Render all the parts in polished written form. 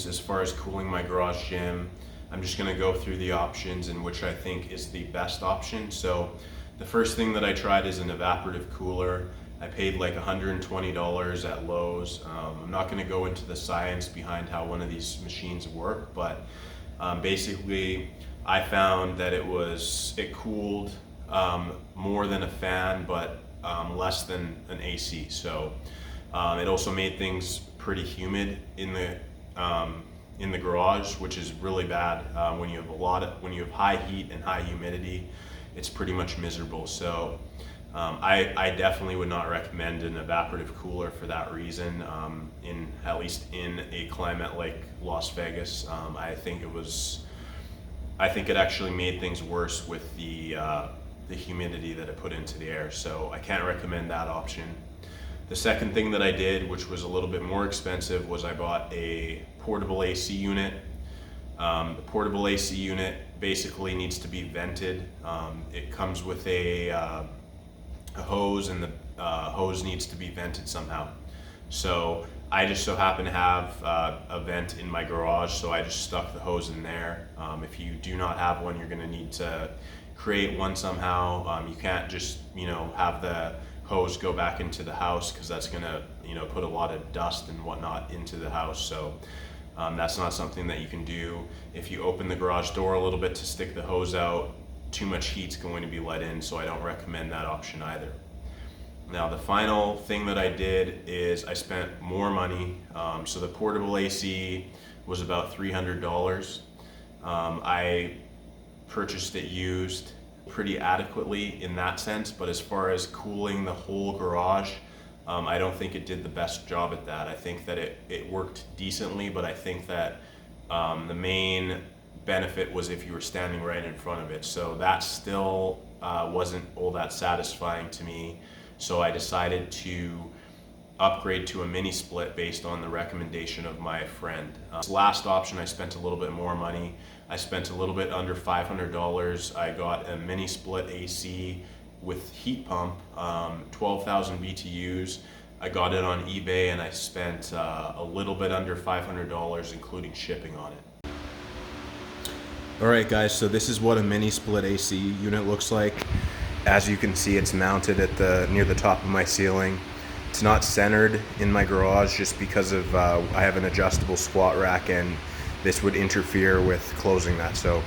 As far as cooling my garage gym, I'm just gonna go through the options and which I think is the best option. So the first thing that I tried is an evaporative cooler. I paid like $120 at Lowe's. I'm not gonna go into the science behind how one of these machines work, but basically I found that it cooled more than a fan, but less than an AC. So it also made things pretty humid in the garage, which is really bad. When you have high heat and high humidity, it's pretty much miserable. So I definitely would not recommend an evaporative cooler for that reason. At least in a climate like Las Vegas, I think it actually made things worse with the humidity that it put into the air. So I can't recommend that option. The second thing that I did, which was a little bit more expensive, was I bought a portable AC unit. The portable AC unit basically needs to be vented. It comes with a hose, and the hose needs to be vented somehow. So I just so happen to have a vent in my garage, so I just stuck the hose in there. If you do not have one, you're going to need to create one somehow. You can't just have the hose go back into the house, because that's going to put a lot of dust and whatnot into the house. So that's not something that you can do. If you open the garage door a little bit to stick the hose out, too much heat's going to be let in, so I don't recommend that option either. Now the final thing that I did is I spent more money. So the portable AC was about $300. I purchased it used pretty adequately in that sense, but as far as cooling the whole garage, I don't think it did the best job at that. I think that it worked decently, but I think that the main benefit was if you were standing right in front of it. So that still wasn't all that satisfying to me. So I decided to upgrade to a mini split based on the recommendation of my friend. This last option, I spent a little bit more money. I spent a little bit under $500. I got a mini split AC with heat pump, 12,000 BTUs. I got it on eBay, and I spent a little bit under $500, including shipping on it. All right, guys, so this is what a mini split AC unit looks like. As you can see, it's mounted near the top of my ceiling. It's not centered in my garage just because of I have an adjustable squat rack, and this would interfere with closing that. So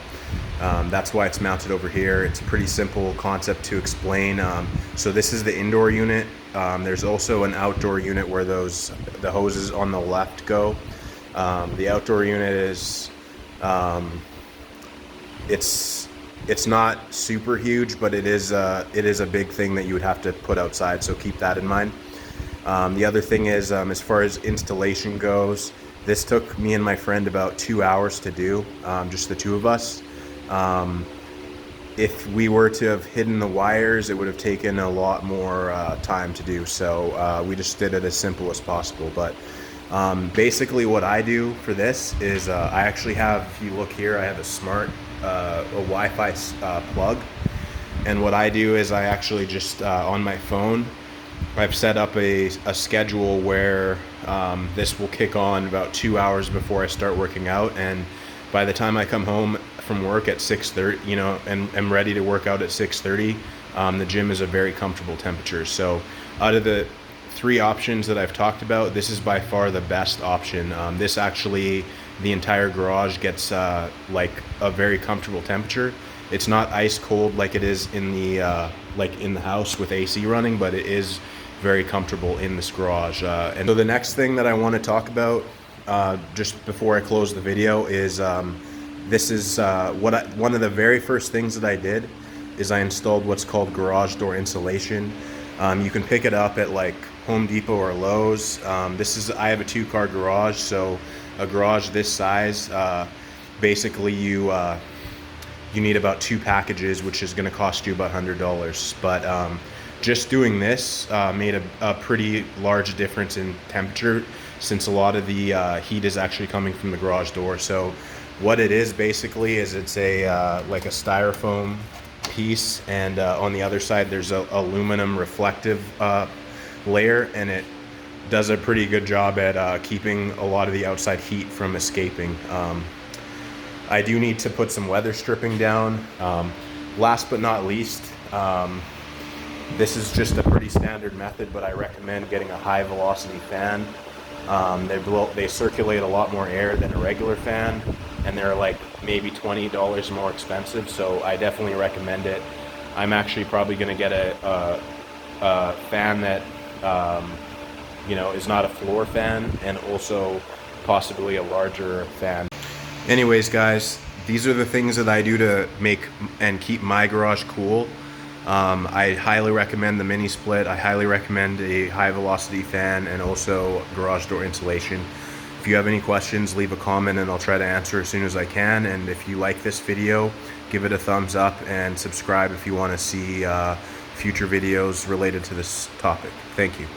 that's why it's mounted over here. It's a pretty simple concept to explain. So this is the indoor unit. There's also an outdoor unit where the hoses on the left go. The outdoor unit is it's not super huge, but it is a big thing that you would have to put outside, so keep that in mind. The other thing is, as far as installation goes, this took me and my friend about 2 hours to do, just the two of us. If we were to have hidden the wires, it would have taken a lot more time to do, so we just did it as simple as possible. But basically what I do for this is I actually have, if you look here, I have a Wi-Fi plug, and what I do is I actually just on my phone, I've set up a schedule where this will kick on about 2 hours before I start working out, and by the time I come home from work at 6:30, and I'm ready to work out at 6:30, the gym is a very comfortable temperature. So out of the three options that I've talked about, this is by far the best option. This actually, the entire garage gets like a very comfortable temperature. It's not ice cold like it is in the house with AC running, but it is very comfortable in this garage. And so the next thing that I want to talk about just before I close the video is this is one of the very first things that I did is I installed what's called garage door insulation. You can pick it up at like Home Depot or Lowe's. I have a 2-car garage, so a garage this size, basically you need about 2 packages, which is going to cost you about $100. But just doing this made a pretty large difference in temperature, since a lot of the heat is actually coming from the garage door. So what it is basically is it's like a styrofoam piece, and on the other side there's a aluminum reflective layer, and it does a pretty good job at keeping a lot of the outside heat from escaping. I do need to put some weather stripping down. Last but not least, this is just a pretty standard method, but I recommend getting a high velocity fan. They circulate a lot more air than a regular fan, and they're like maybe $20 more expensive, so I definitely recommend it. I'm actually probably going to get a fan that is not a floor fan, and also possibly a larger fan. Anyways, guys, these are the things that I do to make and keep my garage cool. I highly recommend the mini split. I highly recommend a high velocity fan, and also garage door insulation. If you have any questions, leave a comment and I'll try to answer as soon as I can. And if you like this video, give it a thumbs up and subscribe if you want to see future videos related to this topic. Thank you.